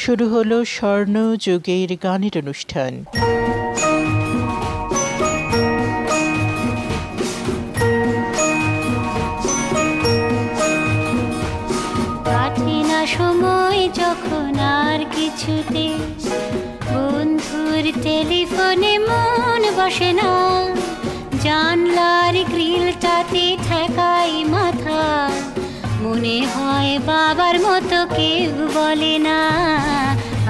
শুরু হলো স্বর্ণযুগের গানের অনুষ্ঠান। কাটে না সময় যখন আর কিছুতে, বন্ধুর টেলিফোনে মন বসে না, জানলার গ্রিলটাতে ঠেকাই মাথা, মনে হয় বাবার মতো কেউ বলে না,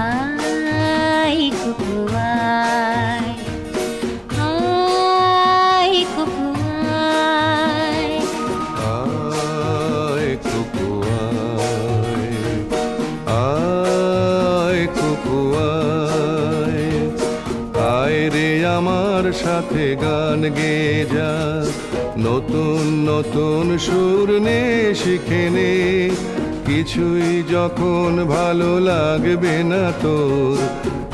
আয় কুকু আয়, আয় কুকু আয়, আয় কুকু আয়, আয় কুকু আয়, আয় রে আমার সাথে গান গেয়ে যা, নতুন নতুন সুর নে শিখে নে, কিছুই যখন ভালো লাগবে না তোর,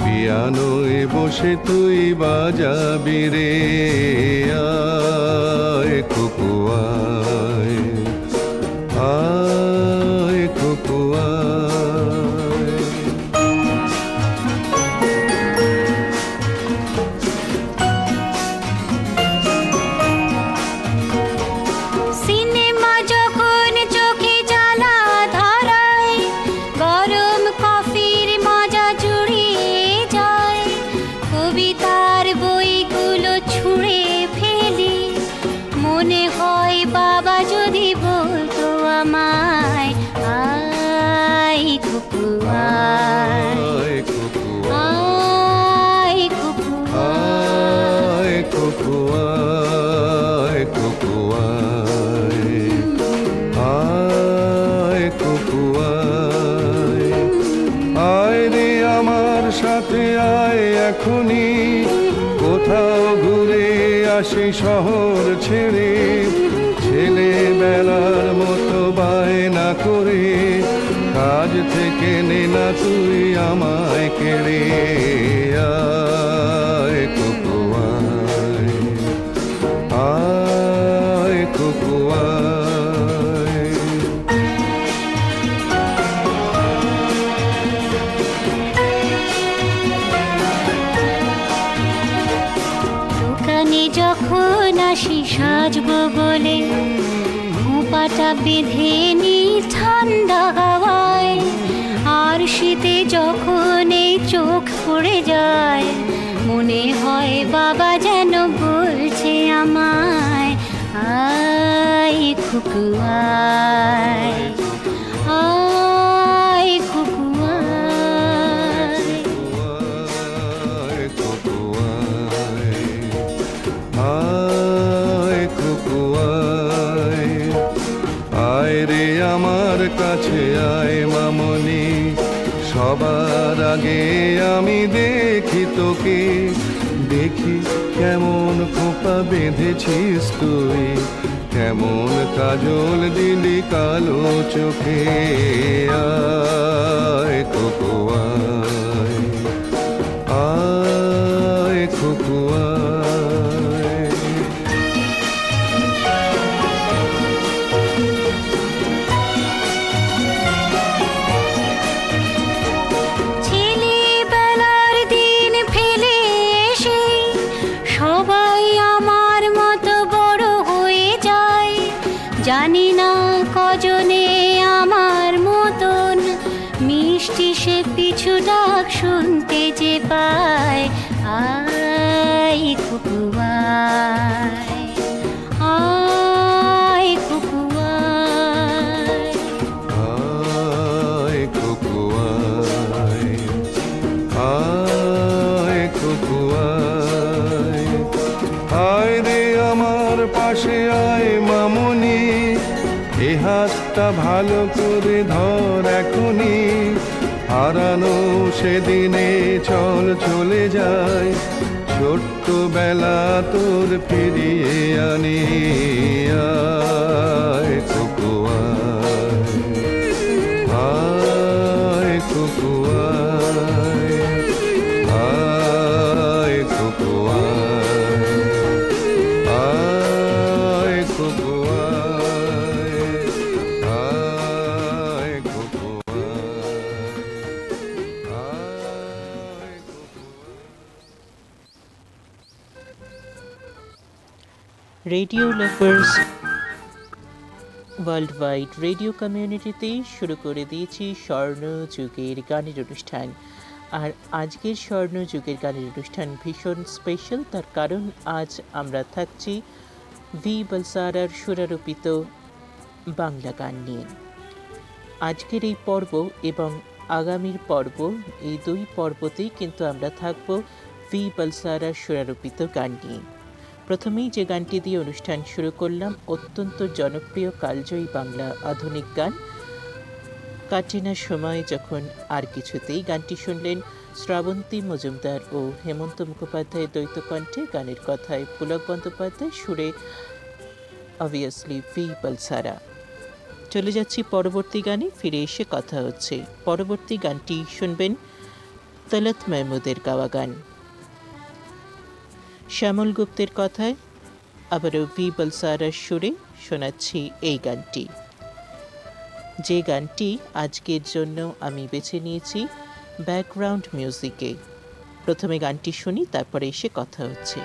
পিয়ানোয় বসে তুই বাজাবি রে, আয় কুকু আয়, আয় কুকু আয়। সিনেমা যখন চোখে জ্বালা ধরায়, গরম কফির মজা জুড়িয়ে যায়, কবিতার বইগুলো ছুঁড়ে ফেলি, মনে হয় বাবা যদি বলতো আমায়, আয় কুকু আয়, আয় কুকু আয় কুকু আয়, কুকু আয়, কুকু আয়, আয় কুকু আয়, আয় রে আমার সাথে আয় এখনি, কোথাও ঘুরে আসি শহর ছেড়ে, ছেলেবেলার মতো বায়না করে, কাজ থেকে নে না তুই আমায় কেড়ে, আয় কুকু আয়, আয় কুকু আয়। দোকানে যখন আসি সাজবো বলে, খোঁপাটা বেঁধে নি ঠান্ডা হাওয়ায়, আর শীতে যখন এই চোখ পড়ে যায়, মনে হয় বাবা যেন বলছে আমায়, আয় কুকু আয়, আয় কুকু আয়, আয় কুকু আয়, আয় কুকু আয়, আয় রে আমার কাছে আয় মামনি, সবার আগে আমি দেখি তোকে, দেখি কেমন খোপা বেঁধেছিস তুই, কেমন কাজল দিলি কালো চোখে, আয় কুকু আয়, আয় কুকু আয়। ছেলেবেলার দিন ফেলে এসে সবাই আমার মতো বড় হয়ে যায়, জানি না কজনে আমার মতন মিষ্টি সে পিছু ডাক শুনতে যে পায়, আয় কুকু আয়, আয় কুকু আয়, আয় কুকু আয়, আয় কুকু আয়, আয় রে আমার পাশে আয় মামনি, এ হাতটা ভালো করে ধর এখনি, হারানো সেদিনে চল চলে যায়, ছোট্টবেলা তোর ফিরিয়ে আনি, আয় কুকু আয়, আয় কুকু আয়, আয় কুকু আয়, আয় কুকু আয়, আয় কুকু আয়, radio lovers world wide radio কমিউনিটিতে শুরু করে দিয়েছি স্বর্ণ যুগের গানের অনুষ্ঠান। আর আজকের স্বর্ণ যুগের গানের অনুষ্ঠান ভীষণ স্পেশাল, তার কারণ আজ আমরা থাকছি ভি বলসারার সুরারোপিত বাংলা গান নিয়ে। আজকের এই পর্ব এবং আগামীর পর্ব, এই দুই পর্বতেই কিন্তু আমরা থাকব ভি বলসারার সুরারোপিত গান নিয়ে। প্রথমেই যে গানটি দিয়ে অনুষ্ঠান শুরু করলাম, অত্যন্ত জনপ্রিয় কালজয়ী বাংলা আধুনিক গান কাটে না সময় যখন আর কিছুতেই। গানটি শুনলেন শ্রাবন্তী মজুমদার ও হেমন্ত মুখোপাধ্যায়ের দ্বৈত কণ্ঠে। গানের কথায় পুলক বন্দ্যোপাধ্যায়, সুরে অবভিয়াসলি ভি বলসারা। চলে যাচ্ছি পরবর্তী গানে, ফিরে এসে কথা হচ্ছে। পরবর্তী গানটি শুনবেন তলত মেহমুদের গাওয়া গান। শ্যামল গুপ্তের কথায় আবারও ভি বলসারার সুরে শোনাচ্ছি এই গানটি, যে গানটি আজকের জন্য আমি বেছে নিয়েছি ব্যাকগ্রাউন্ড মিউজিকে। প্রথমে গানটি শুনি, তারপরে এসে কথা হচ্ছে।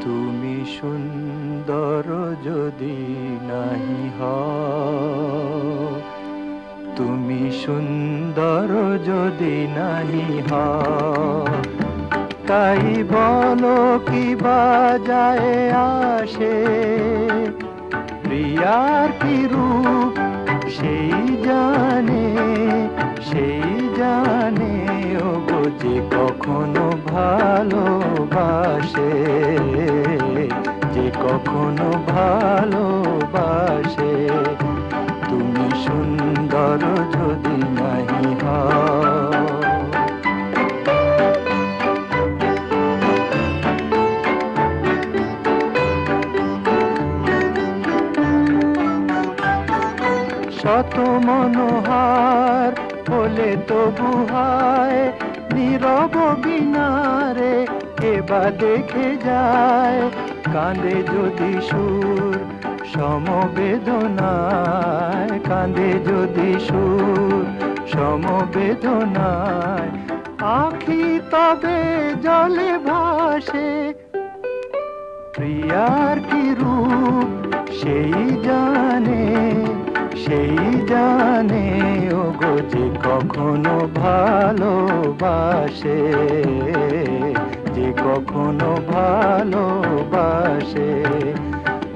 তুমি সুন্দর যদি নাহি হও, তুমি সুন্দর যদি নাহি হও, তাই বলো কি বাজায় আসে, প্রিয়ার কি রূপ সেই জানে, সেই জানে ও গো যে কখনো ভালোবাসে, যে কখনো ভালোবাসে। তুমি সুন্দর যদি নাহি হও। শত মনোহার হলে তবু হায়, নীরব বিনারে এবা দেখে যায়, কাঁদে যদি সুর সমবেদনায়, কাঁদে যদি সুর সমবেদনায়, আখি তবে জলে ভাসে, প্রিয়ার কি রূপ সেই জানে, সেই জানে ও গো যে কখনো ভালোবাসে, যে কখনো ভালোবাসে।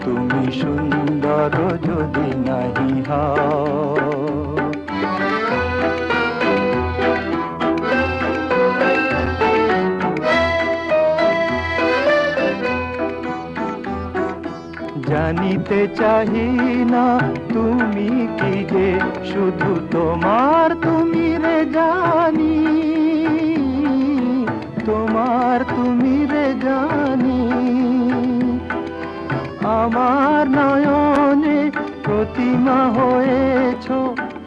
তুমি সুন্দর যদি নাহি হও। জানিতে চাহি না তুমি কি যে, শুধু তোমার তুমি রে জানি, তোমার তুমি রে জানি। আমার নয়নে প্রতিমা হয়েছ,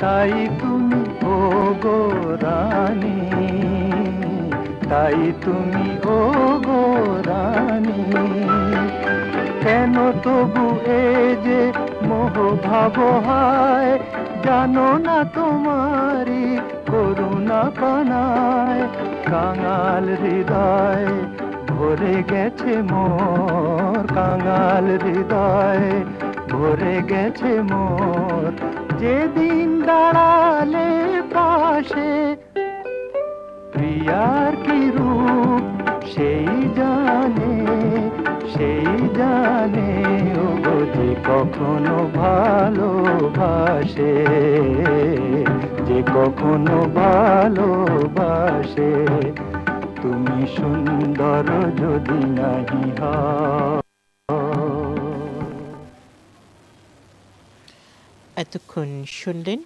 তাই তুমি ও গো রানী, তাই তুমি ও গো রানী। কেন তবু এ যে মোহ ভাব হায়, জানো না তোমারি করুণা পানায়, কাঙাল হৃদয় ভরে গেছে মোর, কাঙাল হৃদয় ভরে গেছে মোর। যেদিন দাঁড়ালে পাশে, প্রিয়ার কি রূপ সেই জানে, সেই জানে ও গো যে কখনো ভালোবাসে, যে কখনো ভালোবাসে। তুমি সুন্দর যদি নাহি হও। এতক্ষণ শুনলেন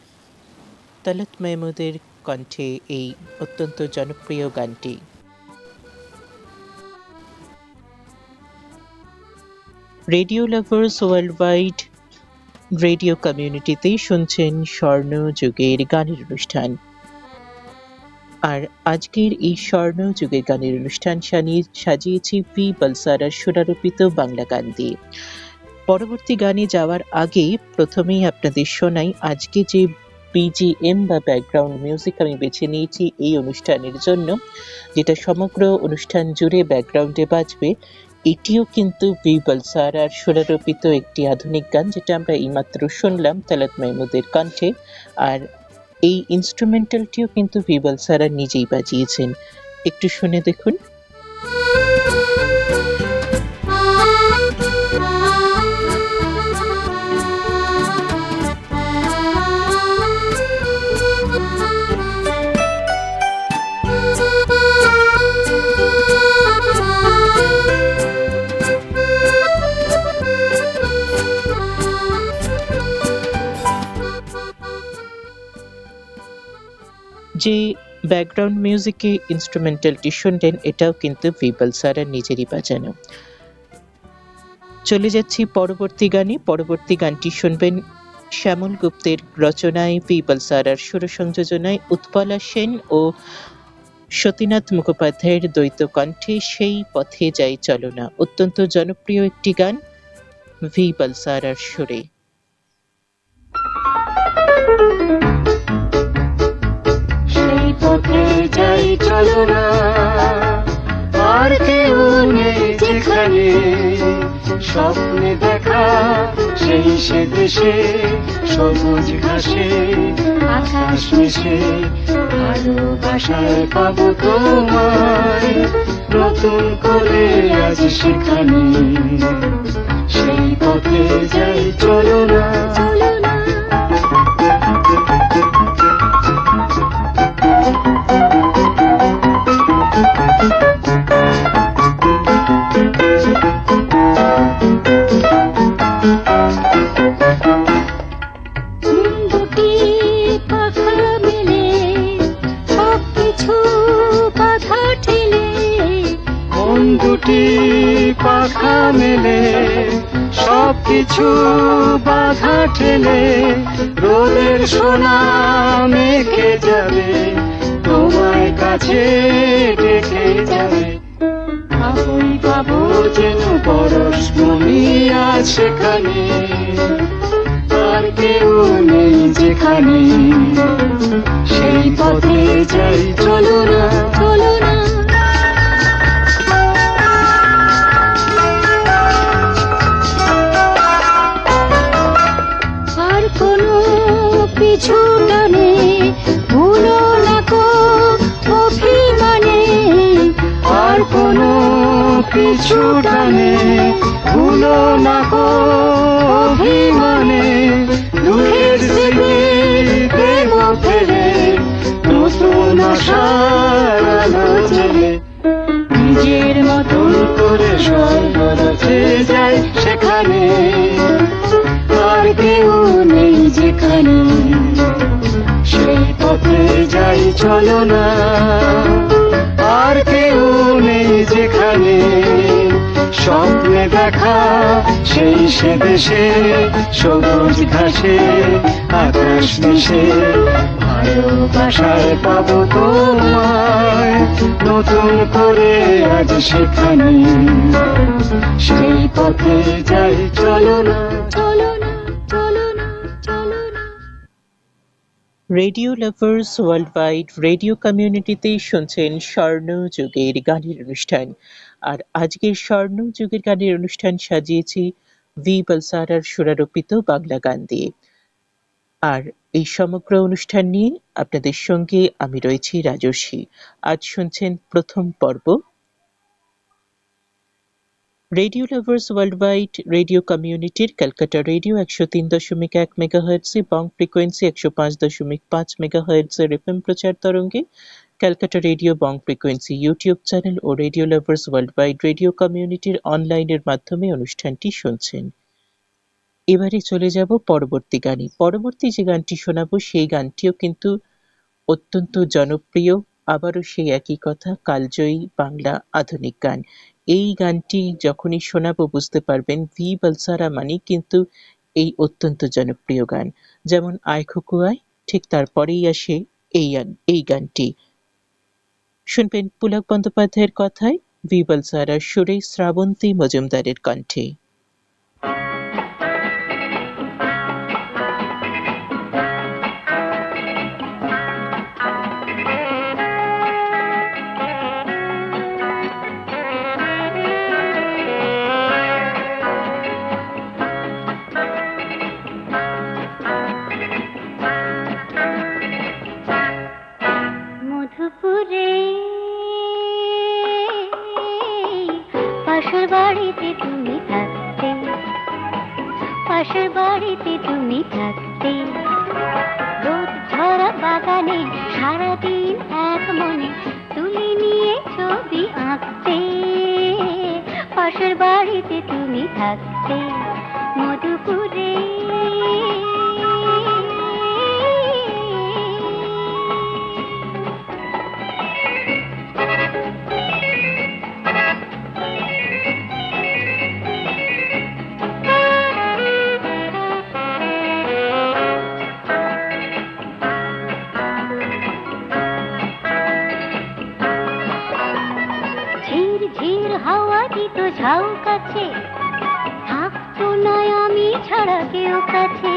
তলত মেহমুদের কণ্ঠে এই অত্যন্ত জনপ্রিয় গানটি। Radio lovers world wide radio কমিউনিটিতেই শুনছেন স্বর্ণ যুগের গানের অনুষ্ঠান। আর আজকের এই স্বর্ণ যুগের গানের অনুষ্ঠান সাজিয়েছি ভি বলসারার সুরারোপিত বাংলা গান দিয়ে। পরবর্তী গানে যাওয়ার আগে প্রথমেই আপনাদের শোনাই আজকে যে বিজিএম বা ব্যাকগ্রাউন্ড মিউজিক আমি বেছে নিয়েছি এই অনুষ্ঠানের জন্য, যেটা সমগ্র অনুষ্ঠান জুড়ে ব্যাকগ্রাউন্ডে বাজবে। এটিও কিন্তু ভি বলসারার সুরারোপিত একটি আধুনিক গান, যেটা আমরা এইমাত্র শুনলাম তালাত মাহমুদের কণ্ঠে। আর এই ইনস্ট্রুমেন্টালটিও কিন্তু ভি বলসারা নিজেই বাজিয়েছেন। একটু শুনে দেখুন। যে ব্যাকগ্রাউন্ড মিউজিকে ইনস্ট্রুমেন্টালটি শুনলেন, এটাও কিন্তু ভি বলসারার নিজেরই বাজানো। চলে যাচ্ছি পরবর্তী গানে। পরবর্তী গানটি শুনবেন শ্যামল গুপ্তের রচনায়, ভি বলসারার সুর সংযোজনায়, উৎপলা সেন ও সতীনাথ মুখোপাধ্যায়ের দ্বৈত কণ্ঠে সেই পথে যাই চলো না। অত্যন্ত জনপ্রিয় একটি গান ভি বলসারার সুরে। সেই পথে যাই চলো না, আর কেউ নেই যেখানে, স্বপ্নে দেখা সেই সে দেশে, সবুজ ঘাসে আকাশ মিশে, ভালোবাসায় পাবো তোমায় নতুন করে আজ সেখানে। সেই পথে যাই চলো না, চলো না। দুটি পাখা মেলে সবকিছু বাধা ঠেলে, রোদের সোনা মেখে যাবে, তোমায় কাছে ডেকে যাবে। পাবই পাবো যেন পরশ মনি আজ সেখানে, আর কেউ নেই যেখানে। সেই পথে যাই চলো না, চলো না। পিছু টানে ভুলো না কো অভিমানে, আর কোনো পিছু টানে ভুলো না কো অভিমানে। দুঃখের স্মৃতি দেব ফেলে, নতুন আশার আলো জ্বেলে, নিজের মতন করে স্বর্গ রচে যায় সেখানে, আর কেউ নেই যেখানে। সেই পথে যাই চলো না, আর কেউ নেই যেখানে, স্বপ্নে দেখা সেই সে দেশে, সবুজ ঘাসে আকাশ মিশে, ভালোবাসায় পাবো তোমায় নতুন করে আজ সেখানে। সেই পথে যাই চলো না, চলো না, চলো না, চলো না। Radio lovers world wide radio কমিউনিটিতে শুনছেন স্বর্ণ যুগের গানের অনুষ্ঠান। আর আজকের স্বর্ণ যুগের গানের অনুষ্ঠান সাজিয়েছি ভি বলসারার সুরারোপিত বাংলা গান দিয়ে। আর এই সমগ্র অনুষ্ঠান নিয়ে আপনাদের সঙ্গে আমি রয়েছি রাজস্বী। আজ শুনছেন প্রথম পর্ব। Radio lovers world wide radio কমিউনিটির ক্যালকাটা রেডিও 103.1 মেগাহার্টজ এবং ফ্রিকোয়েন্সি 105.5 মেগাহার্টজের এফএম প্রচার তরঙ্গে, Calcutta radio Bong frequency YouTube channel ও radio lovers world wide radio কমিউনিটির অনলাইনের মাধ্যমে অনুষ্ঠানটি শুনছেন। এবারে চলে যাব পরবর্তী গানে। পরবর্তী যে গানটি শোনাবো সেই গানটিও কিন্তু অত্যন্ত জনপ্রিয়। আবারও সেই একই কথা, কালজয়ী বাংলা আধুনিক গান। এই গানটি যখনই শোনাবো বুঝতে পারবেন ভি বলসারা মানে কিন্তু এই অত্যন্ত জনপ্রিয় গান। যেমন আয় খোকো আয়, ঠিক তারপরেই আসে এই গানটি। শুনবেন পুলক বন্দ্যোপাধ্যায়ের কথায়, ভি বলসারার সুরে শ্রাবন্তী মজুমদারের কণ্ঠে। পাশের বাড়িতে তুমি থাকতে, পাশের বাড়িতে তুমি থাকতে, রোদ ঝরা বাগানে সারাদিন এক মনে তুলি নিয়ে ছবি আঁকতে, পাশের বাড়িতে তুমি থাকতে, মধুপুরে হাওয়া দিত ঝাউ কাছে, থাকতো না আমি ছাড়া কেউ কাছে,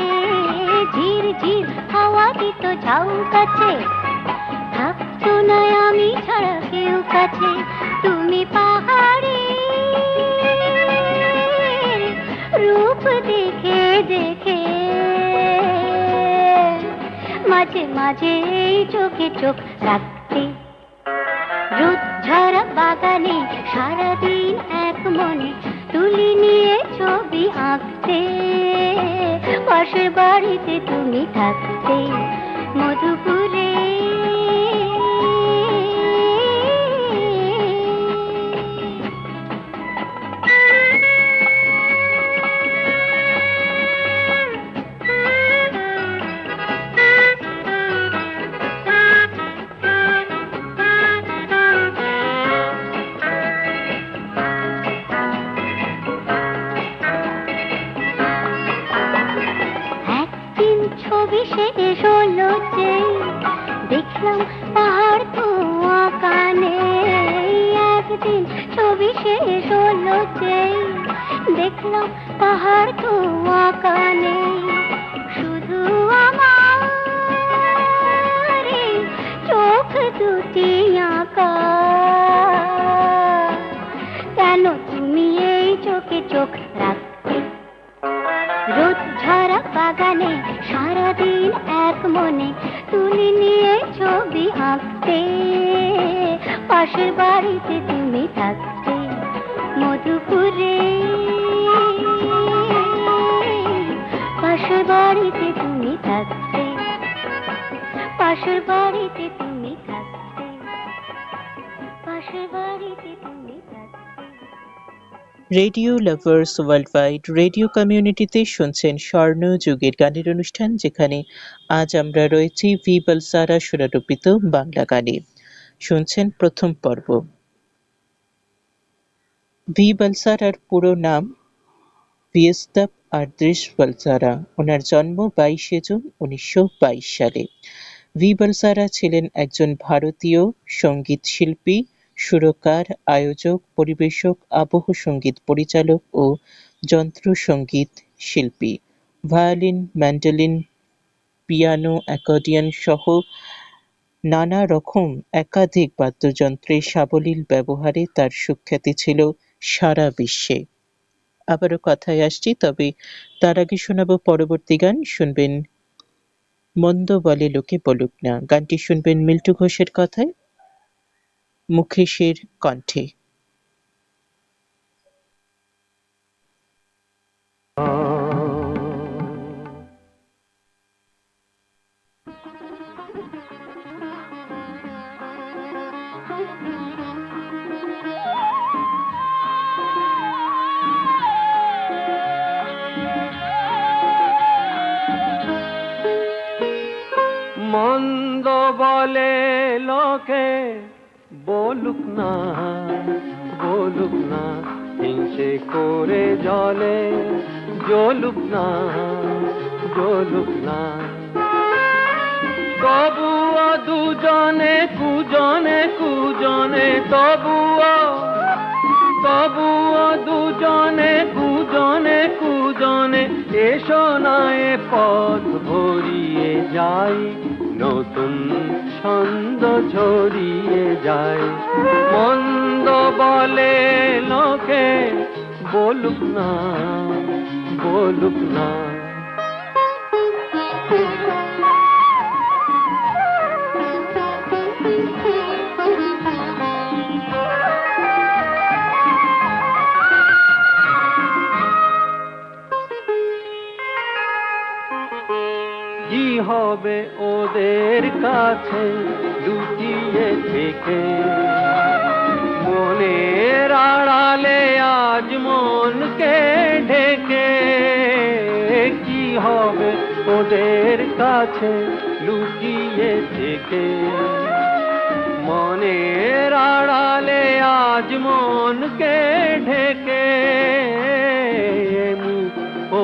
ঝির ঝির হাওয়া দিত ঝাউ কাছে, থাকতো না আমি ছাড়া কেউ কাছে, তুমি পাহাড়ে রূপ দেখে দেখে মাঝে মাঝে চোখে চোখ রাখতে, রোদ ঝরা বাগানে সারাদিন এক মনে তুলি নিয়ে ছবি আঁকতে, পাশের বাড়িতে তুমি থাকতে, মধুপুরে শেষ হলো যে দেখলাম পাহাড় তো আঁকানে, একদিন ছবি শেষ হলো যে দেখলাম পাহাড় তো আঁকানে, শুধু আমার চোখ দুটি আঁকা, কেন তুমি এই চোখে চোখ রাখতে, রোদ ঝরা বাগানে সারাদিন এক মনে তুলি নিয়ে ছবি আঁকতে, পাশের বাড়িতে তুমি থাকতে, মধুপুরে পাশের বাড়িতে তুমি থাকতে, পাশের বাড়িতে তুমি থাকতে, পাশের বাড়িতে তুমি থাকতে। রেডিও লাভার্স ওয়ার্ল্ডওয়াইড রেডিও কমিউনিটিতে শুনছেন স্বর্ণযুগের গানের অনুষ্ঠান, যেখানে আজ আমরা রয়েছি ভি বলসারা সুরারোপিত বাংলা গানে। শুনছেন প্রথম পর্ব। ভি বলসারার পুরো নাম ভিয়েস্তাপ আর্দ্রিশ বলসারা। ওনার জন্ম 22শে জুন 1922 সালে। ভি বলসারা ছিলেন একজন ভারতীয় সঙ্গীত শিল্পী, সুরকার, আয়োজক, পরিবেশক, আবহ সঙ্গীত পরিচালক ও যন্ত্র সঙ্গীত শিল্পী। ভায়োলিন, ম্যান্ডোলিন, পিয়ানো, অ্যাকর্ডিয়ন সহ নানা রকম একাধিক বাদ্যযন্ত্রের সাবলীল ব্যবহারে তার সুখ্যাতি ছিল সারা বিশ্বে। আবারও কথায় আসছি, তবে তার আগে শোনাবো পরবর্তী গান। শুনবেন মন্দ বলে লোকে বলুক না। গানটি শুনবেন মিল্টু ঘোষের কথায়, মুকেশের কণ্ঠে। মন্দ বলে লোকে বলুক না, বলুক না, হিংসে করে জলে জ্বলুক না, জ্বলুক না, তবুও দুজনে কুজনে কুজনে, তবুও তবুও দুজনে কুজনে কুজনে, এসো না এ পথ ভরিয়ে যাই, নতুন ছন্দ ছড়িয়ে যায়। মন্দ বলে লোকে বলুক না, বলুক না। হবে ওদের কাছে লুকিয়ে থেকে? মনের আড়ালে আজ মনকে ঢেকে কি হবে ওদের কাছে লুকিয়ে থেকে? মনের আড়ালে আজ মনকে ঢেকে এমুখ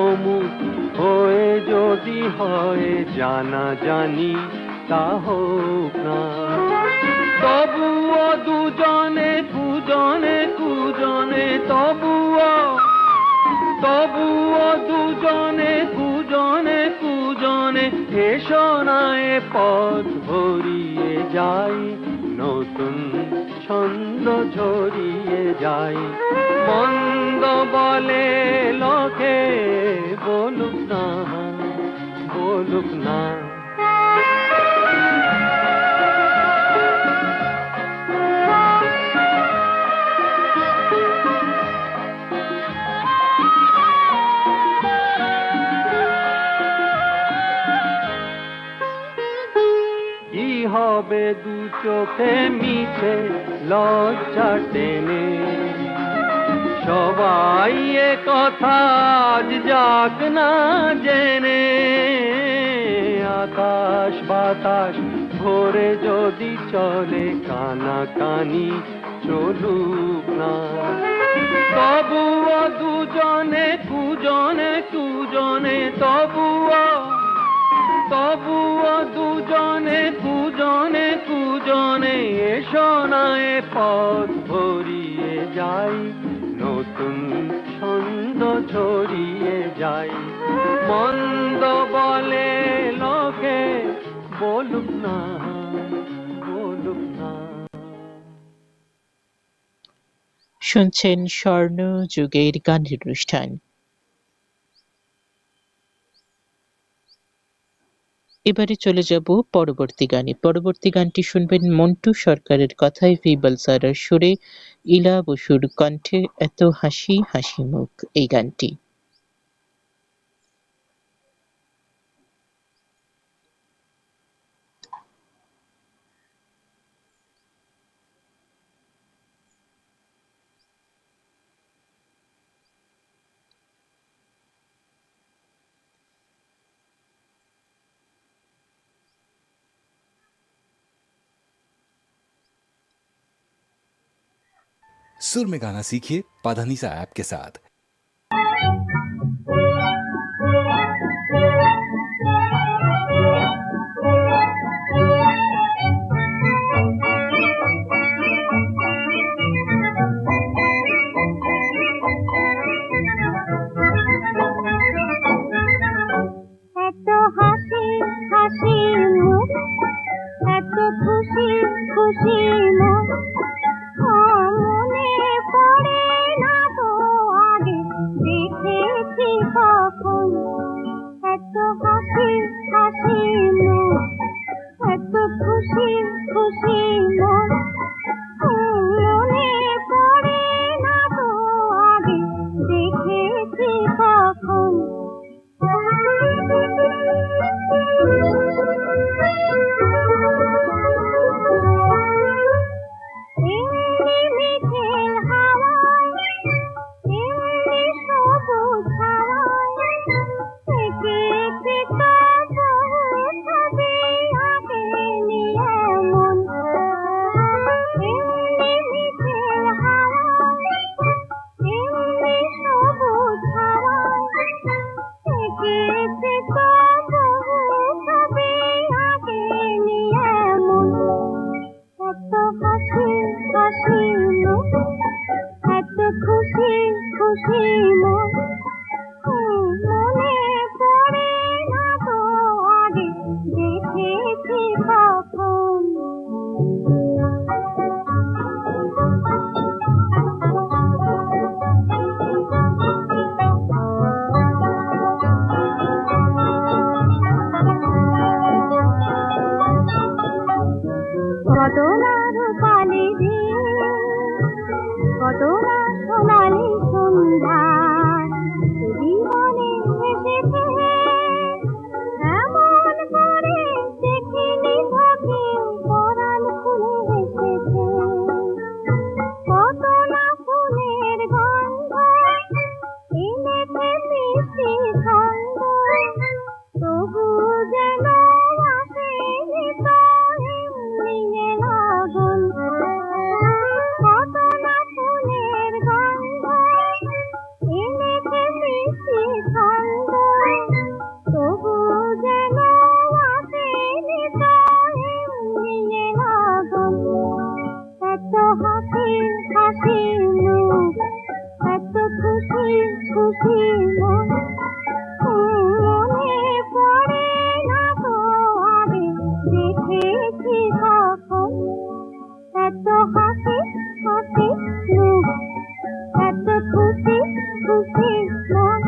অমুখ হয়ে যদি হয় জানা জানি তা হোক না। তবুও দুজনে কুজনে কুজনে তবুও দুজনে কুজনে কুজনে এসো না এ পথ ভরিয়ে যাই, নতুন ছন্দ ঝরিয়ে যাই। মন্দ বলে লোকে বলুক না, বলুক না। কি হবে দু চোখে মিছে লজ্জা টেনে? সবাই এ কথা আজ যাক না জেনে। আকাশ বাতাস ভরে যদি চলে কানাকানি চলুক না। তবুও দুজনে কুজনে কুজনে তবুও দুজনে কুজনে কুজনে এসো না এ পথ ভরিয়ে যাই, নতুন ছন্দ ছড়িয়ে যাই। মন্দ বলে লোকে বলুক না, বলুক না। শুনছেন স্বর্ণ যুগের গানের অনুষ্ঠান। এবারে চলে যাব পরবর্তী গানে। পরবর্তী গানটি শুনবেন মন্টু সরকারের কথায় ফিবল সারার সুরে, ইলা বসুর কণ্ঠে, এত হাসি হাসি মুখ এই গানটি। सुर में गाना सीखिए पाधानीसा ऐप के साथ। জীবনে এসেছে এমন করে হাসি মুখ, এত খুশি খুশি মন, মনে পড়ে না তো আগে দেখেছি কখন, এত হাসি হাসি মুখ, এত খুশি খুশি মন,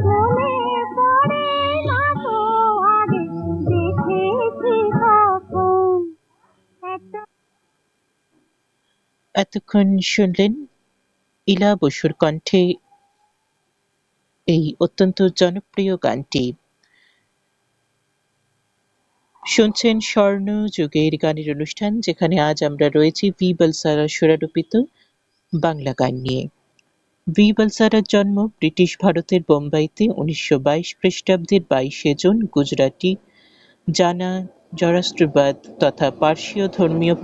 মনে পড়ে না তো আগে দেখেছি কখন, এতক্ষণ শুনলেন ইলা বসুর কণ্ঠে এই অত্যন্ত জনপ্রিয় গানটি। শুনছেন স্বর্ণ যুগের গানের অনুষ্ঠান, যেখানে আজ আমরা রয়েছি ভি বলসারা সুরারোপিত বাংলা গান নিয়ে। ভি বলসারার জন্ম ব্রিটিশ ভারতের বোম্বাইতে 1922 খ্রিস্টাব্দের 22 জুন গুজরাটি জানা জরাস্ট্রবাদ তথা পার্সীয় ধর্মীয়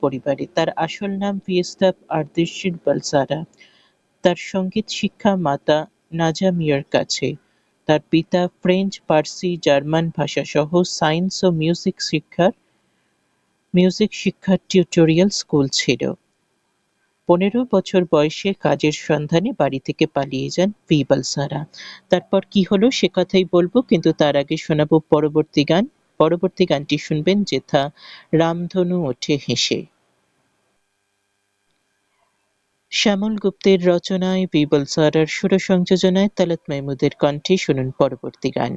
পরিবারে। তার আসল নাম ভিয়েস্তাব আর্দেশির বলসারা। তার সঙ্গীত শিক্ষা মাতা নাজামিয়ার কাছে। তার পিতা ফ্রেঞ্চ, পার্সি, জার্মান ভাষা সহ সায়েন্স ও মিউজিক শিক্ষার টিউটোরিয়াল স্কুল ছিল। 15 বছর বয়সে কাজের সন্ধানে বাড়ি থেকে পালিয়ে যান ভি বলসারা। তারপর কি হলো সে কথাই বলবো, কিন্তু তার আগে শোনাবো পরবর্তী গান। পরবর্তী গানটি শুনবেন যেথা রামধনু ওঠে হেসে। শ্যামল গুপ্তের রচনায়, ভি বলসারার সুর সংযোজনায় তালাত মাহমুদের কণ্ঠে শুনুন পরবর্তী গান।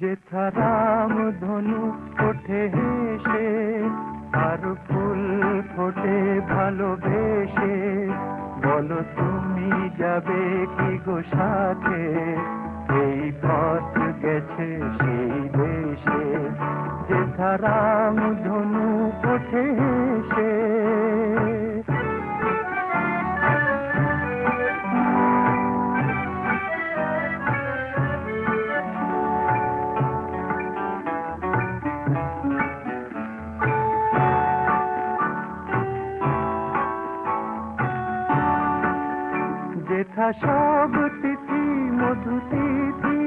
যেথা রাম ধনু ওঠে হেসে আর ফুল ফোটে ভালোবেসে, বলো তুমি যাবে কি গো সাথে, এই পথ গেছে সেই দেশে। যেথা রাম ধনু ওঠে হেসে, যেথা সব তিথি মধু তিথি,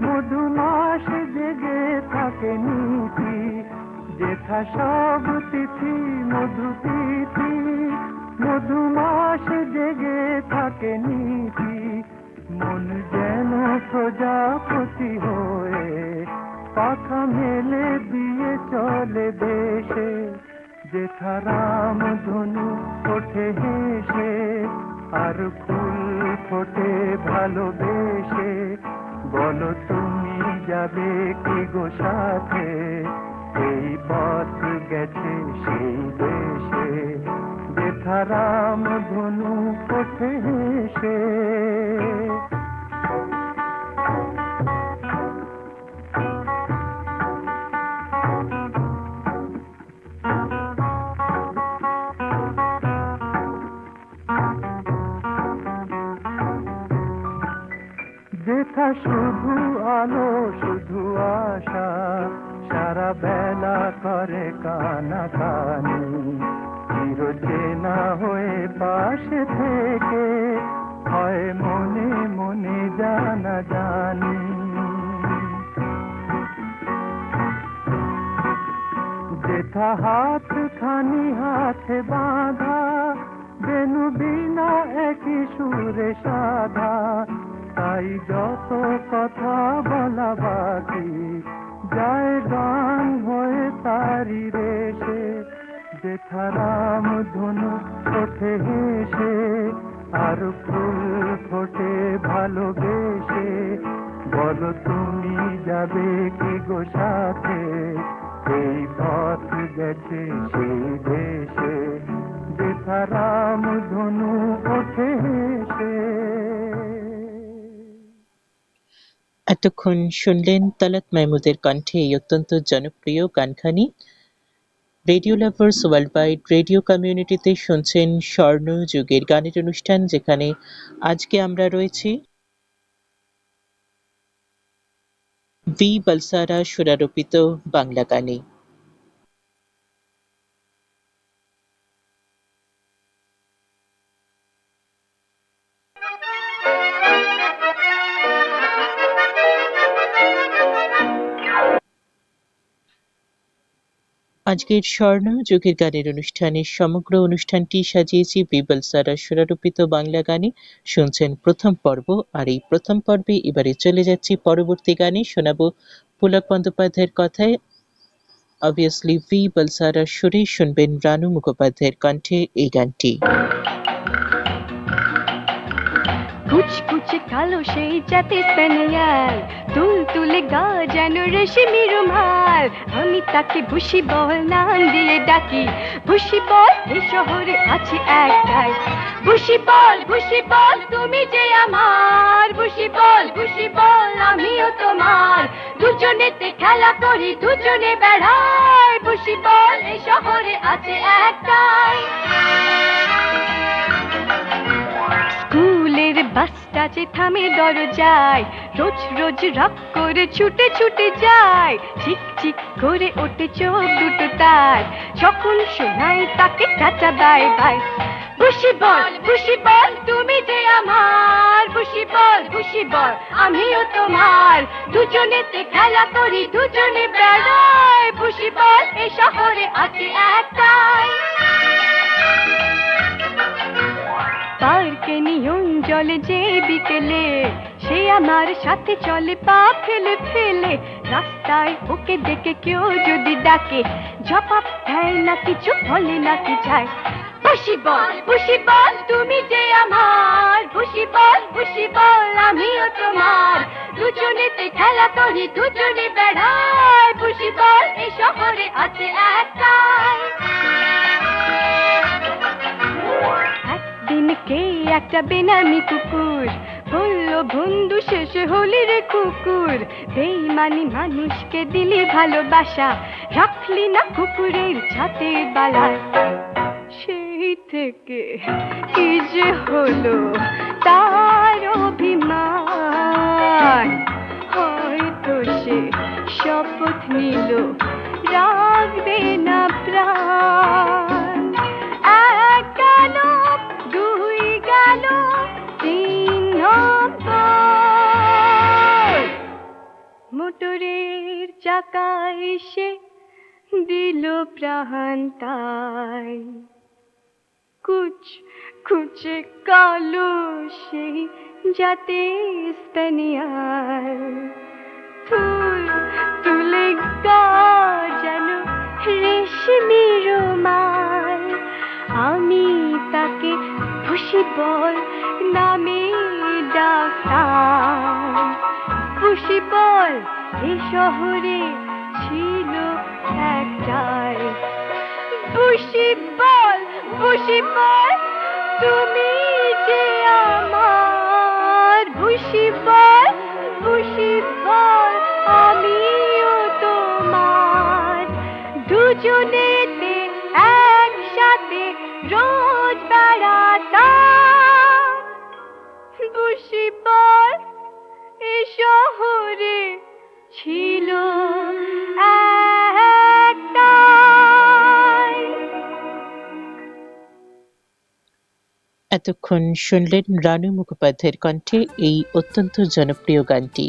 মধু মাস জেগে থাকে নীতি। যেথা সব তিথি মধু তিথি, মধু মাস জেগে থাকে নীতি। মন যেন প্রজাপতি হয়ে পাখা মেলে দিয়ে চলে দেশে। যেথা রাম ধনু ওঠে হেসে আর ফুল ফোটে ভালোবেসে, বলো তুমি যাবে কি গো সাথে, এই পথ গেছে সেই দেশে। যেথা রাম ধনু ওঠে হেসে। যেথা শুধু আলো শুধু আশা, সারা বেলা করে কানাকানি, চির চেনা হয়ে পাশে থেকে হয় মনে মনে জানা জানি। যেথা হাত খানি হাতে বাঁধা, বেনু বিনা একই সুরে সাধা, তাই যত কথা বলা বাকি যায় গান হয়ে তারি রেশে। যেথা রাম ধনু ওঠে হেসে আর ফুল ফোটে ভালোবেসে, বলো তুমি যাবে কি গো সাথে, সেই পথ গেছে সেই দেশে, যেথা রাম ধনু ওঠে হেসে। এতক্ষণ শুনলেন তালাত মাহমুদের কণ্ঠে এই অত্যন্ত জনপ্রিয় গানখানি। Radio lovers world wide radio কমিউনিটিতে শুনছেন স্বর্ণ যুগের গানের অনুষ্ঠান, যেখানে আজকে আমরা রয়েছি ভি বলসারা সুরারোপিত বাংলা গানে। আজকের স্বর্ণ যুগের গানের অনুষ্ঠানের সমগ্র অনুষ্ঠানটি সাজিয়েছি ভি বলসারা সুরারোপিত বাংলা গানে। শুনছেন প্রথম পর্ব, আর এই প্রথম পর্বে এবারে চলে যাচ্ছি পরবর্তী গানে। শোনাবো পুলক বন্দ্যোপাধ্যায়ের কথায় অবভিয়াসলি ভি বলসারার সুরে, শুনবেন রানু মুখোপাধ্যায়ের কণ্ঠে এই গানটি। কুচকুচে কালো সেই জাতি স্প্যানিয়াল, তুল তুলে গা যেন রেশমি রুমাল, আমি তাকে ভুসি বল নাম দিয়ে ডাকি। ভুসি বল এই শহরে আছে একটাই, ভুসি বল তুমি যে আমার, ভুসি বল আমিও তোমার, দুজনেতে খেলা করি দুজনে বেড়াই, ভুসি বল এই শহরে আছে একটাই। স্কুলের বাসটা যে থামে দরজায়, রোজ রোজ রাগ করে ছুটে ছুটে যায়, চিক চিক করে ওঠে চোখ দুটো তার, যখন শোনাই তাকে টাটা বাই বাই। ভুসি বল তুমি যে আমার, ভুসি বল আমিও তোমার, দুজনেতে খেলা করি দুজনে বেড়াই, ভুসি বল এই শহরে আছে একটাই। পার্কে নিয়ন জলে যে বিকেলে, সে আমার সাথে চলে পা ফেলে ফেলে, রাস্তায় ওকে দেখে কেউ যদি ডাকে, জবাব দেয় না কিছু, বলে না কি যায়। ভুসি বল তুমি যে আমার, ভুসি বল আমিও তোমার, দুজনেতে খেলা করি দুজনে বেড়াই, ভুসি বল এই শহরে আছে একটাই। দিনকে একটা বেনামি কুকুর বলল, বন্ধু শেষে হলি রে কুকুর, বেইমানি মানুষকে দিলি ভালোবাসা, রাখলি না কুকুরের ছাতের বালায়। সেই থেকে কি যে হলো তার অভিমান, হয়তো সে শপথ নিল রাখবে না প্রাণ। এক গেল, দুই গেল, তিন নম্বর, মোটরের চাকায় সে দিল প্রাণ তাই। কুচকুচে কালো সেই জাতে স্প্যানিয়াল, তুল তুলে গা যেন রেশমি রুমাল, আমি তাকে ভুসি বল নামে ডাকতাম। ভুসি বল এই শহরে ছিল একটাই, ভুসি বল তুমি যে আমার, ভুসি বল আমিও তোমার, দুজনেতে একসাথে রোজ বেড়াতাম। ভুসি বল এই শহরে ছিল একটাই। এতক্ষণ শুনলেন রানু মুখোপাধ্যায়ের কণ্ঠে এই অত্যন্ত জনপ্রিয় গানটি।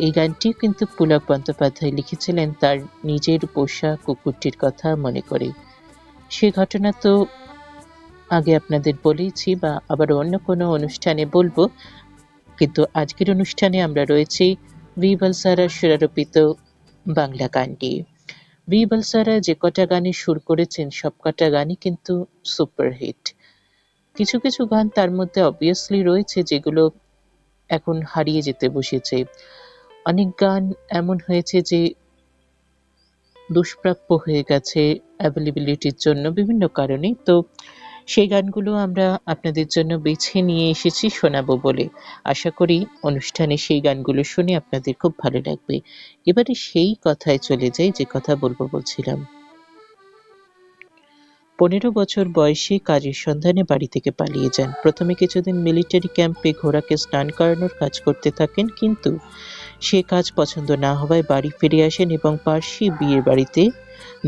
এই গানটি কিন্তু পুলক বন্দ্যোপাধ্যায় লিখেছিলেন তার নিজের পোষা কুকুরটির কথা মনে করে। সে ঘটনা তো আগে আপনাদের বলেইছি, বা আবার অন্য কোনো অনুষ্ঠানে বলবো, কিন্তু আজকের অনুষ্ঠানে আমরা রয়েছি ভি বলসারা সুরারোপিত বাংলা গানটি। ভি বলসারা যে কটা গানে সুর করেছেন সব কটা গানই কিন্তু সুপারহিট। কিছু কিছু গান তার মধ্যে অবভিয়াসলি রয়েছে যেগুলো এখন হারিয়ে যেতে বসেছে। অনেক গান এমন হয়েছে যে দুষ্প্রাপ্য হয়ে গেছে অ্যাভেলেবিলিটির জন্য, বিভিন্ন কারণে। তো সেই গানগুলো আমরা আপনাদের জন্য বেছে নিয়ে এসেছি শোনাবো বলে। আশা করি অনুষ্ঠানে সেই গানগুলো শুনে আপনাদের খুব ভালো লাগবে। এবারে সেই কথায় চলে যাই যে কথা বলছিলাম। 15 বছর বয়সে কাজের সন্ধানে বাড়ি থেকে পালিয়ে যান। প্রথমে কিছুদিন মিলিটারি ক্যাম্পে ঘোড়াকে স্নান করানোর কাজ করতে থাকেন, কিন্তু সে কাজ পছন্দ না হওয়ায় বাড়ি ফিরে আসেন এবং পার্সি বিয়ের বাড়িতে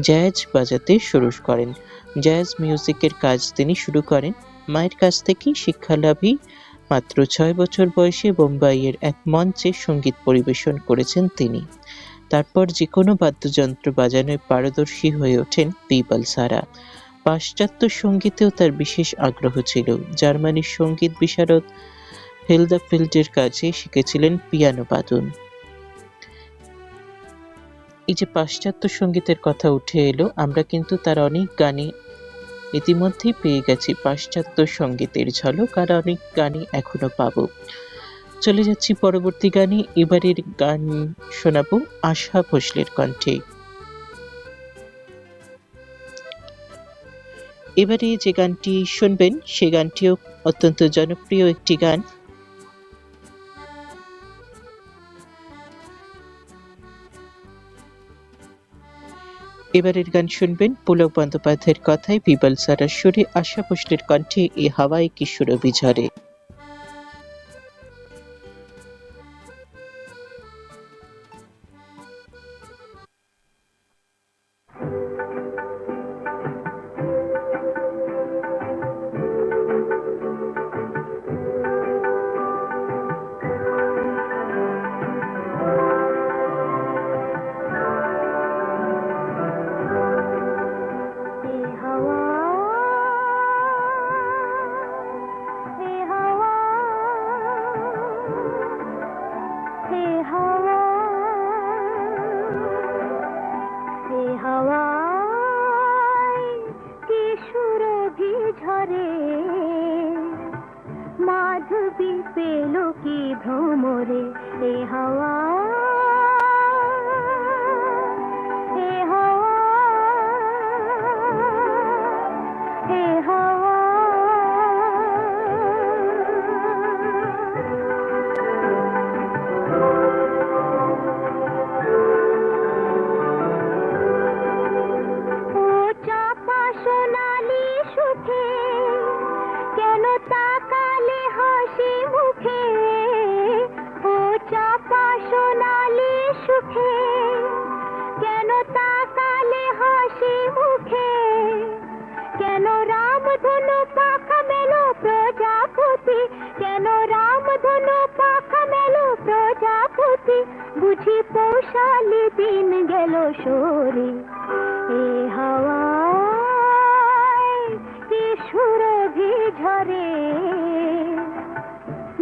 জ্যাজ বাজাতে শুরু করেন। জ্যাজ মিউজিকের কাজ তিনি শুরু করেন। মায়ের কাছ থেকেই শিক্ষালাভী মাত্র 6 বছর বয়সে বোম্বাইয়ের এক মঞ্চে সঙ্গীত পরিবেশন করেছেন তিনি। তারপর যে কোনো বাদ্যযন্ত্র বাজানোয় পারদর্শী হয়ে ওঠেন বিবল সারা। পাশ্চাত্য সঙ্গীতেও তার বিশেষ আগ্রহ ছিল। জার্মানির সঙ্গীত বিশারদ হিলদাফিল্ডের কাছে শিখেছিলেন পিয়ানো বাদন। এই যে পাশ্চাত্য সঙ্গীতের কথা উঠে এলো, আমরা কিন্তু তার অনেক গানে ইতিমধ্যেই পেয়ে গেছি পাশ্চাত্য সঙ্গীতের ঝলক, আর অনেক গানই এখনো পাবো। চলে যাচ্ছি পরবর্তী গানে। এবারের গান শোনাবো আশা ভোসলের কণ্ঠে। এবারে যে গানটি শুনবেন সে গানটিও অত্যন্ত জনপ্রিয় একটি গান। এবারের গান শুনবেন পুলক বন্দ্যোপাধ্যায়ের কথায় বিবল সারার সুরে আশা ভোসলের কণ্ঠে এ হাওয়ায় কি সুরভি ঝরে। মাধবী পেল কি ভ্রমরে এ হাওয়া, এ হাওয়া, এ হাওয়া। ও চাপা সোনালি সুখে কেন তাকালে হাসি মুখে, ও চাপা সোনালি সুখে কেন তাকালে হাসি মুখে, কেন রামধনু পাখা মেলো প্রজাপতি, কেন রামধনু পাখা মেলো প্রজাপতি, বুঝি পৌষালি দিন গেল সরে এ হাওয়ায় কি সুরভি ঝরে,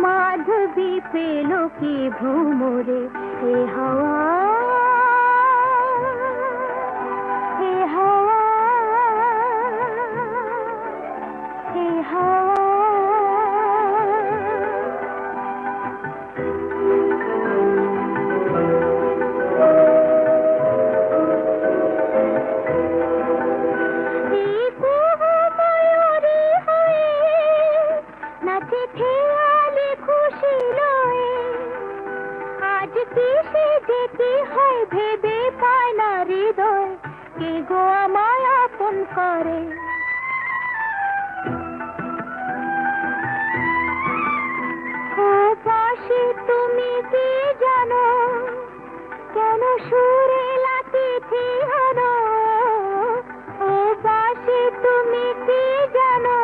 মাধবী পেল কি ভ্রমরে এ হাওয়া, এ হাওয়া, এ হাওয়া। ভেবে পায় না হৃদয় কে গো আমায় আপন করে, ও পাশে তুমি কি জানো কেন সুরে লাতিথি হানো, ও পাশে তুমি কি জানো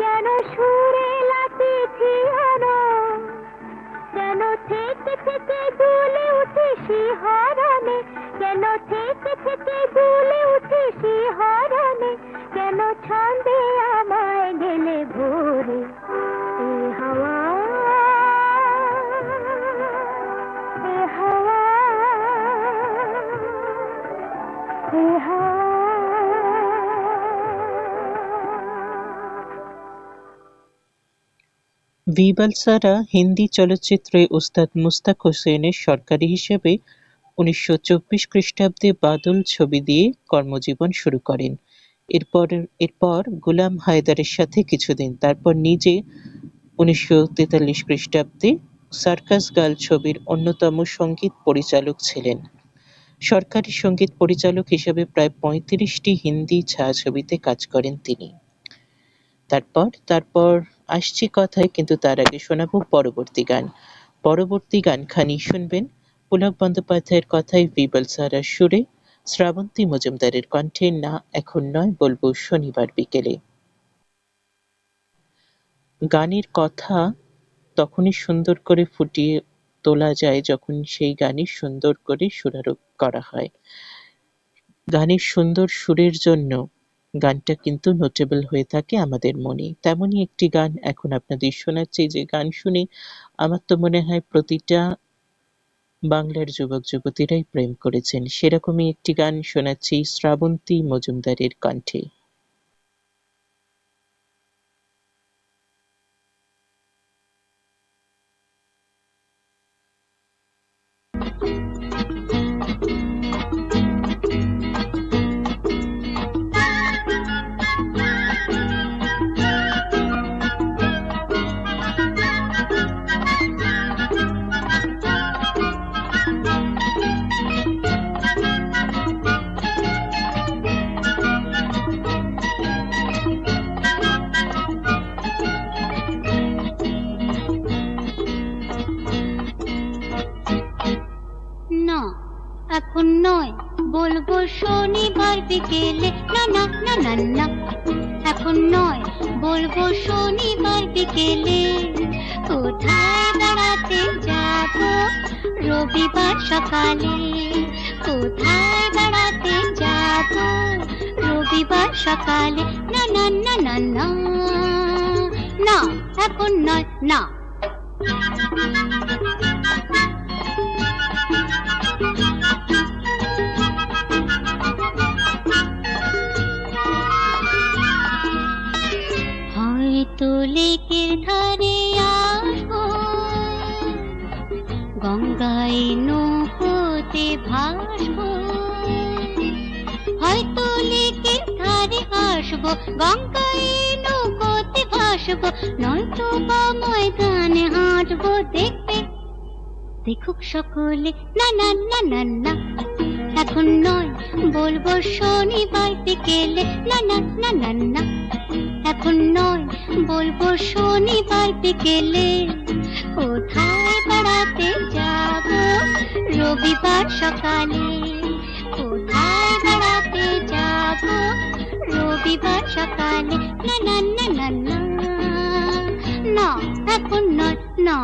কেন সুরে লাতিথি হানো, কেন থেকে থেকে দুলে উঠে শিহরণে, কেন থেকে থেকে দুলে উঠে শিহরণে, কেন ছন্দে আমায় গেলে ভোরে এ হাওয়া, এ হাওয়া, এ হাওয়া। বিবল সারা হিন্দি চলচ্চিত্রে ওস্তাদ মুস্তাক হোসেনের সরকারি হিসেবে 1924 খ্রিস্টাব্দে বাদল ছবি দিয়ে কর্মজীবন শুরু করেন। এরপর গোলাম হায়দারের সাথে কিছুদিন, তারপর নিজে 1943 খ্রিস্টাব্দে সার্কাস গার্ল ছবির অন্যতম সঙ্গীত পরিচালক ছিলেন। সরকারি সঙ্গীত পরিচালক হিসেবে প্রায় 35টি হিন্দি ছায়াছবিতে কাজ করেন তিনি। তারপর আসছি কথায়, কিন্তু তার আগে শোনাবো পরবর্তী গানখানি শুনবেন পুলক বন্দ্যোপাধ্যায়ের কথায় বিবল সারার সুরে, শ্রাবন্তী মজুমদারের কণ্ঠে না এখন নয় বলবো শনিবার বিকেলে। গানের কথা তখনই সুন্দর করে ফুটিয়ে তোলা যায় যখন সেই গানই সুন্দর করে সুরারোপ করা হয়। গানের সুন্দর সুরের জন্য গানটা কিন্তু নোটেবল হয়ে থাকে আমাদের মনে। তেমনই একটি গান এখন আপনাদের শোনাচ্ছি, যে গান শুনে আমার তো মনে হয় প্রতিটা বাংলার যুবক যুবতীরাই প্রেম করেছেন। সেরকমই একটি গান শোনাচ্ছি শ্রাবন্তী মজুমদারের কণ্ঠে। না এখন নয়, বলবো শনিবার বিকেলে। না না না না না, এখন নয়, বলবো শনিবার বিকেলে। কোথায় বেড়াতে যাব রবিবার সকালে? কোথায় বেড়াতে যাব রবিবার সকালে? না না না না না না, এখন নয়, না। হয়তো লেকের ধারে আসবো, গঙ্গায় নৌকোতে ভাসবো। হয়তো লেকের ধারে আসবো, গঙ্গায় নৌকোতে ভাসবো। নয়তো বা ময়দানে হাঁটবো, দেখবে দেখুক সকলে। না না না না না, এখন নয়, বলবো শনিবার বিকেলে। না না না না না, এখন নয়, বলবো শনিবার বিকেলে। কোথায় বেড়াতে যাব রবিবার সকালে? কোথায় বেড়াতে যাব রবিবার সকালে? না না না না না না, এখন নয়, না।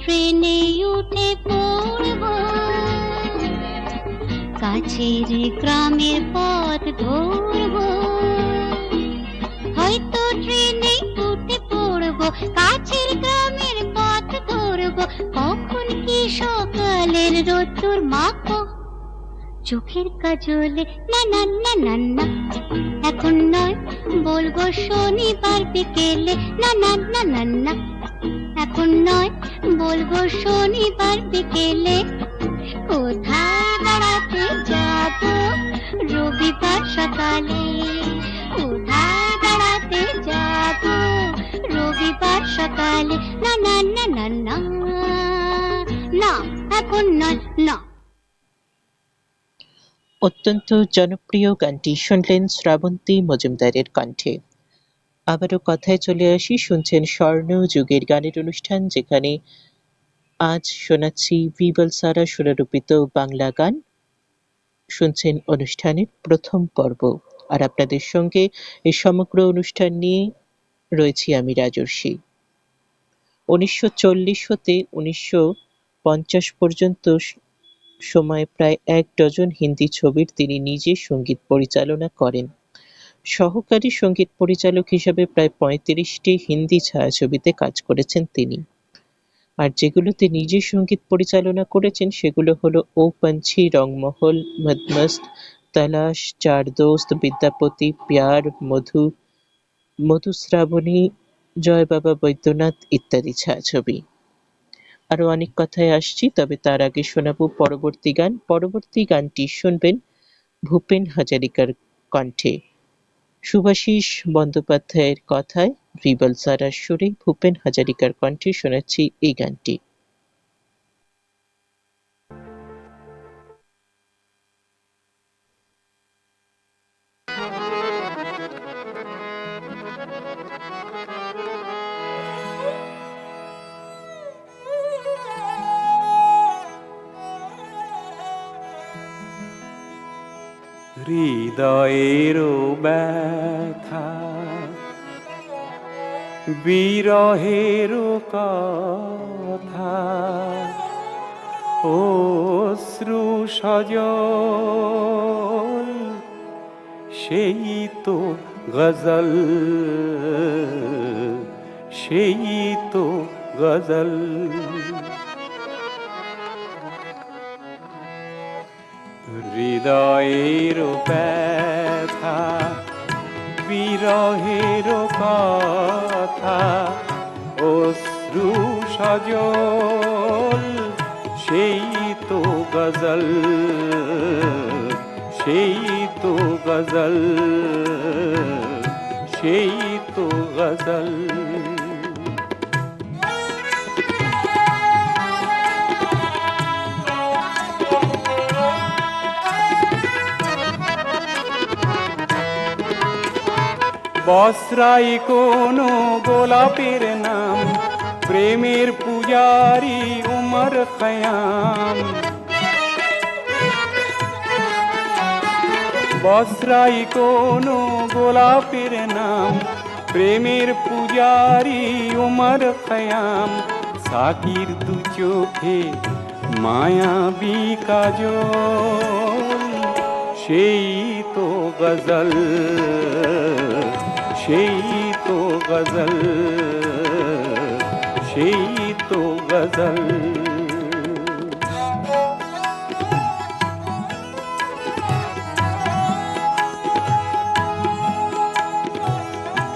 ট্রেনে উঠে পড়ব, কাছের গ্রামের পথ ধরব। হয়তো ট্রেনে উঠে পড়ব, কাছের গ্রামের পথ ধরব। কখন কি সকালের রোদ্দুর মাখো চোখের কাজলে? না না না না না, এখন নয়, বলবো শনিবার বিকেলে। না না না না না, এখন নয়, বলবো শনিবার বিকেলে। কোথায় বেড়াতে যাব রবিবার সকালে? কোথায় বেড়াতে যাব রবিবার সকালে? না না না না না না, এখন নয়, না। অত্যন্ত জনপ্রিয় গানটি শুনলেন শ্রাবন্তী মজুমদারের কণ্ঠে। আবারও কথায় চলে আসি, শুনছেন স্বর্ণ যুগের গানের অনুষ্ঠান, যেখানে আজ শোনাচ্ছি বিবল সারা সুরারোপিত বাংলা গান। শুনছেন অনুষ্ঠানের প্রথম পর্ব, আর আপনাদের সঙ্গে এই সমগ্র অনুষ্ঠান নিয়ে রয়েছি আমি রাজর্ষি। 1940 হতে 1950 পর্যন্ত সময় প্রায় 1 ডজন হিন্দি ছবির তিনি নিজে সঙ্গীত পরিচালনা করেন। সহকারী সঙ্গীত পরিচালক হিসেবে প্রায় 35টি হিন্দি ছায়াছবিতে কাজ করেছেন তিনি। আর যেগুলোতে নিজে সঙ্গীত পরিচালনা করেছেন সেগুলো হলো ও পঞ্ছি, রংমহল, মদমস্ত, তালাশ, চার দোস্ত, বিদ্যাপতি, প্যার, মধুশ্রাবণী, জয় বাবা বৈদ্যনাথ ইত্যাদি ছায়াছবি। আরো অনেক কথায় আসছি, তবে তার আগে শোনাবো পরবর্তী গান। পরবর্তী গানটি শুনবেন ভূপেন হাজারিকার কণ্ঠে। শুভাশিস বন্দ্যোপাধ্যায়ের কথায় বিবল সারার সুরে ভূপেন হাজারিকার কণ্ঠে শোনাচ্ছি এই গানটি। হৃদয়েরও ব্যথা, বিরহেরও কথা, অশ্রু সজল সেই তো গজল, সেই তো গজল। হৃদয়ের ব্যথা, বিরহের কথা, অশ্রু সজল সেই তো গজল, সেই তো গজল, সেই তো গজল। বসরাই কোনো গোলাপের নাম, প্রেমের পূজারি উমর খয়াম। বসরাই কোনো গোলাপের নাম, প্রেমের পূজারি উমর খয়াম। সাকির দু চোখে মায়াবী কাজল সেই তো গজল, সেই তো গজল, সেই তো গজল।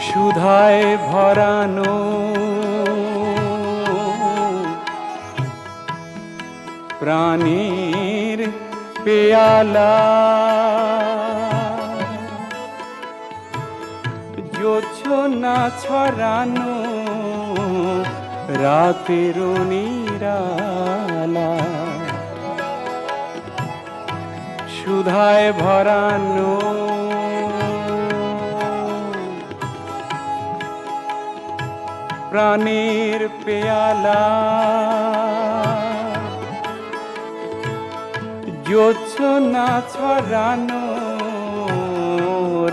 সুধায় ভরানো প্রাণের পেয়ালা, জোছনা ছড়ানো রাতের নিরালা। সুধায় ভরানো প্রাণের পেয়ালা, জোছনা ছড়ানো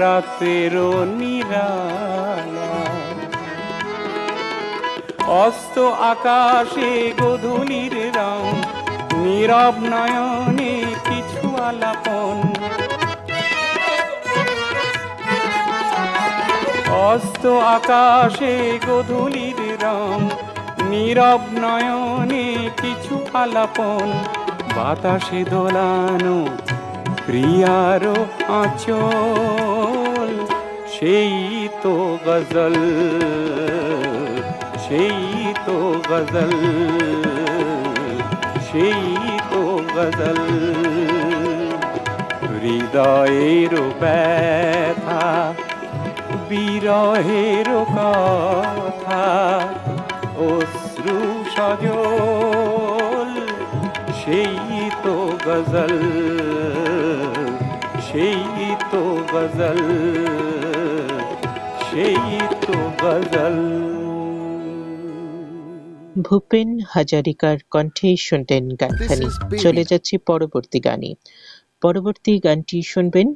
রাতের নিরালা। অস্ত আকাশে গোধূলির রং, নীরব নয়নে কিছু আলাপন। অস্ত আকাশে গোধূলির রং, নীরব নয়নে কিছু আলাপন। বাতাসে দোলানো প্রিয়ারো আঁচল সেই তো গজল, সেই তো গজল, সেই তো গজল। হৃদয়ের ব্যথা, বিরহের কথা, অশ্রু সজল সেই তো গজল, সেই তো গজল, সেই তো গজল। ভূপেন হাজারিকার কণ্ঠে শুনতেন গানখানি। চলে যাচ্ছি পরবর্তী গানে। পরবর্তী গানটি শুনবেন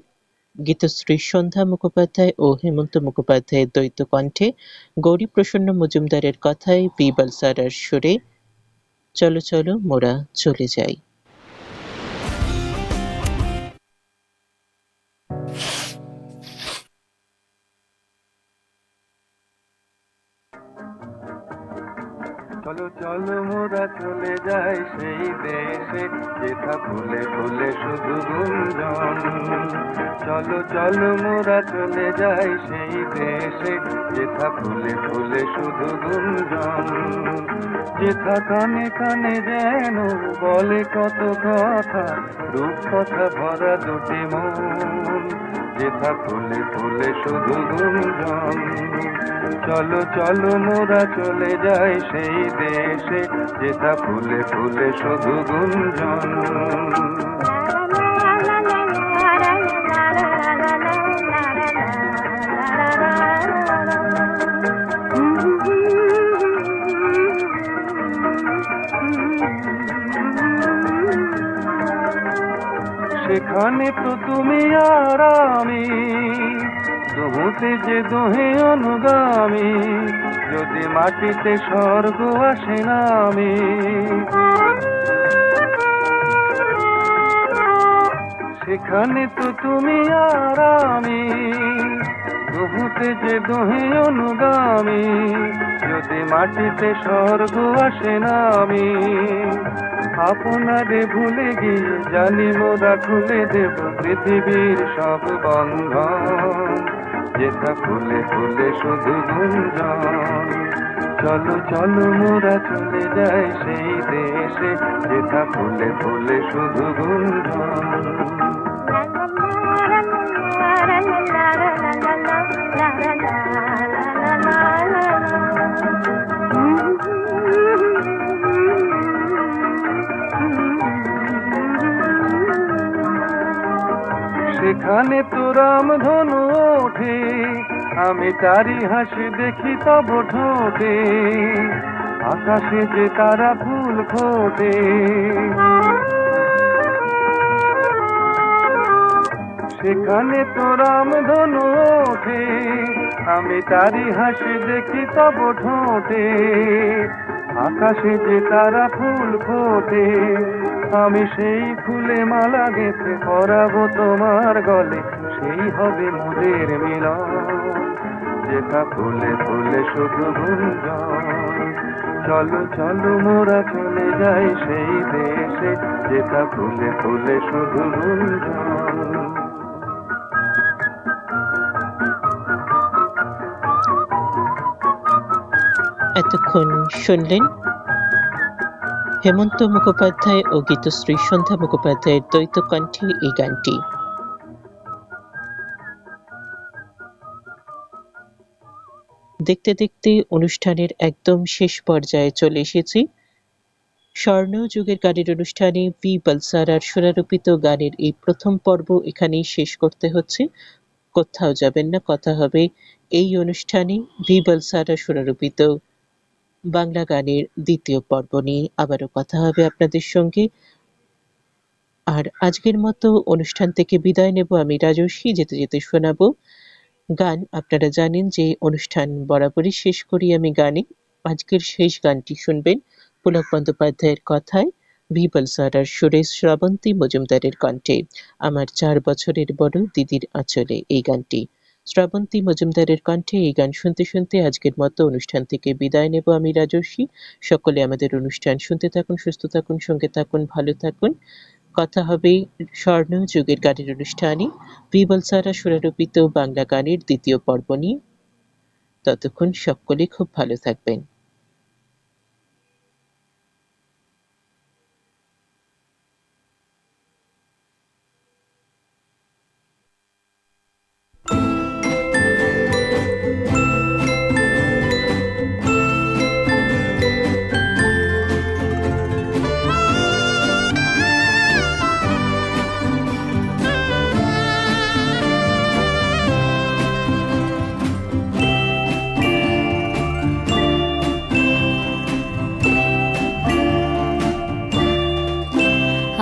গীতশ্রী সন্ধ্যা মুখোপাধ্যায় ও হেমন্ত মুখোপাধ্যায়ের দ্বৈত কণ্ঠে, গৌরীপ্রসন্ন মজুমদারের কথায় বিবল সারার সুরে চলো চলো মোরা চলে যাই। চলো চলো মোরা চলে যাই সেই দেশে যেথা ফুলে ফুলে শুধু গুঞ্জন। চলো চলো মোরা চলে যাই সেই দেশে যেথা ফুলে ফুলে শুধু গুঞ্জন। যেথা কানে কানে যেন বলে কত কথা, রূপ কথা ভরা দুটি মন। যেথা ফুলে ফুলে শুধু গুঞ্জন। চলো চলো মোরা চলে যাই সেই দেশে যেথা ফুলে ফুলে শুধু গুঞ্জন। সেখানে তো তুমি আর আমি দুহুতে যে দোহে অনুগামী, যদি মাটিতে স্বর্গ আসে নামি। সেখানে তো তুমি আর আমি দুহুতে যে দোহে অনুগামী, যদি মাটিতে স্বর্গ আসে নামি। আপনারে ভুলে গিয়ে জানি মোরা খুলে দেব পৃথিবীর সব বন্ধন। যেথা ফুলে ফুলে শুধু গুঞ্জন। চলো চলো মোরা চলে যাই সেই দেশে যেথা ফুলে ফুলে শুধু গুঞ্জন। সেখানে তো রামধনু ওঠে, আমি তারি হাসি দেখি তব ঠোঁটে। আকাশে যে তারা ফুল ফোটে, সেখানে তো রামধনু ওঠে, আমি তারি হাসি দেখি তব ঠোঁটে। আকাশে যে তারা ফুল ফোটে, আমি সেই ফুলে মালা গেঁথে পরাবো তোমার গলে, সেই হবে মোদের মিলন। যেথা ফুলে ফুলে শুধু গুঞ্জন। চলো চলো মোরা চলে যাই সেই দেশে যেথা ফুলে ফুলে শুধু গুঞ্জন। এতক্ষণ শুনলেন হেমন্ত মুখোপাধ্যায় ও গীতশ্রী সন্ধ্যা মুখোপাধ্যায়ের দ্বৈত কণ্ঠে এই গানটি। দেখতে দেখতে অনুষ্ঠানের একদম শেষ পর্যায়ে চলে এসেছি। স্বর্ণযুগের গানের অনুষ্ঠানে ভি বলসারার সুরারোপিত গানের এই প্রথম পর্ব এখানেই শেষ করতে হচ্ছে। কোথাও যাবেন না, কথা হবে এই অনুষ্ঠানে ভি বলসারা সুরারোপিত বাংলা গানের দ্বিতীয় পর্ব নিয়ে। আবারও কথা হবে আপনাদের সঙ্গে। আর আজকের মতো অনুষ্ঠান থেকে বিদায় নেব আমি রাজস্বী। যেতে যেতে শোনাবো গান। আপনারা জানেন যে অনুষ্ঠান বরাবরই শেষ করি আমি গানে। আজকের শেষ গানটি শুনবেন পুলক বন্দ্যোপাধ্যায়ের কথায়, ভি বলসারার সুরে, শ্রাবন্তী মজুমদারের কণ্ঠে। আমার 4 বছরের বড় দিদির আঁচলে এই গানটি। শ্রাবন্তী মজুমদারের কণ্ঠে এই গান শুনতে শুনতে আজকের মতো অনুষ্ঠান থেকে বিদায় নেব আমি রাজস্বী। সকলে আমাদের অনুষ্ঠান শুনতে থাকুন, সুস্থ থাকুন, সঙ্গে থাকুন, ভালো থাকুন। কথা হবে স্বর্ণযুগের গানের অনুষ্ঠানে ভি বলসারা সুরারোপিত বাংলা গানের দ্বিতীয় পর্ব নিয়ে। ততক্ষণ সকলে খুব ভালো থাকবেন।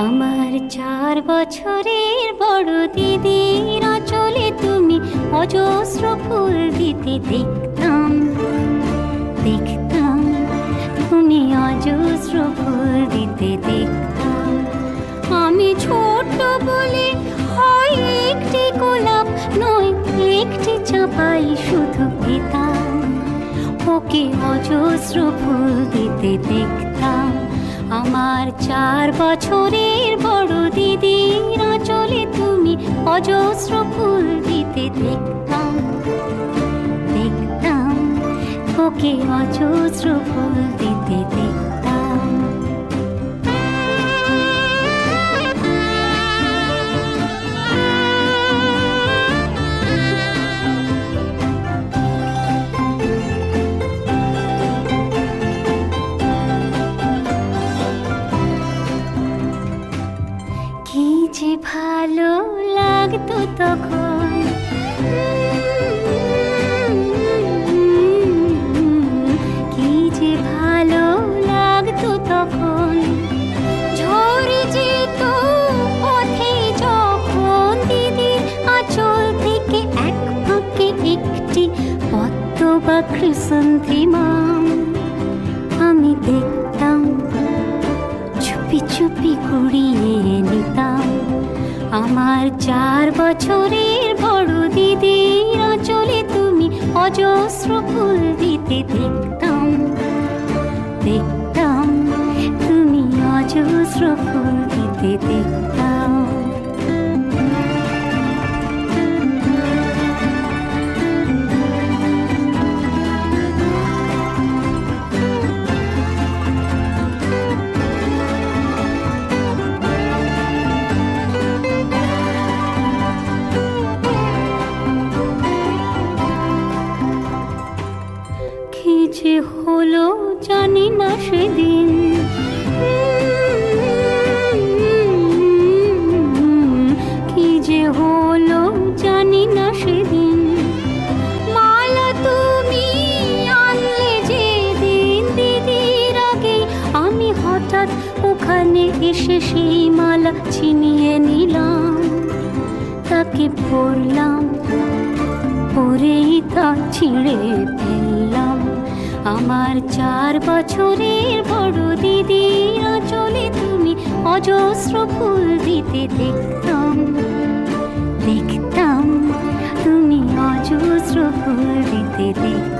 আমার 4 বছরের বড় দিদির আঁচলে তুমি অজস্র ফুল দিতে দেখতাম, দেখতাম তুমি অজস্র ফুল দিতে দেখতাম। আমি ছোট বলে হয় একটি গোলাপ নয় একটি চাপাই শুধু পেতাম। ও ওকে অজস্র ফুল দিতে দেখতাম। আমার 4 বছরের বড় দিদির আঁচলে তুমি অজস্র ফুল দিতে দেখতাম। দেখতাম ওকে অজস্র ফুল দিতে দেখতাম। কি যে ভালো লাগতো তখন, কি যে ভালো লাগতো তখন। ঝরে যেত পথে যখন দিদির আঁচল থেকে এক ফাঁকে একটি পদ্ম বা ক্রিসেন্থেমাম আমি দেখতাম, চুপি চুপি কুড়িয়ে নিতাম। আমার 4 বছরের বড় দিদির আঁচলে তুমি অজস্র ফুল দিতে দেখতাম। দেখতাম তুমি অজস্র ফুল দিতে দেখতাম। কি যে হলো জানি না সেদিন, কি যে হলো জানি না সেদিন। মালা তুমি আনলে যেদিন দিদির আগে, আমি হঠাৎ ওখানে এসে সেই মালা ছিনিয়ে নিলাম। তাকে পরলাম, পরেই তা ছিঁড়ে ফেললাম। আমার 4 বছরের বড় দিদির আঁচলে তুমি অজস্র ফুল দিতে দেখতাম। দেখতাম তুমি অজস্র ফুল দিতে দেখতাম।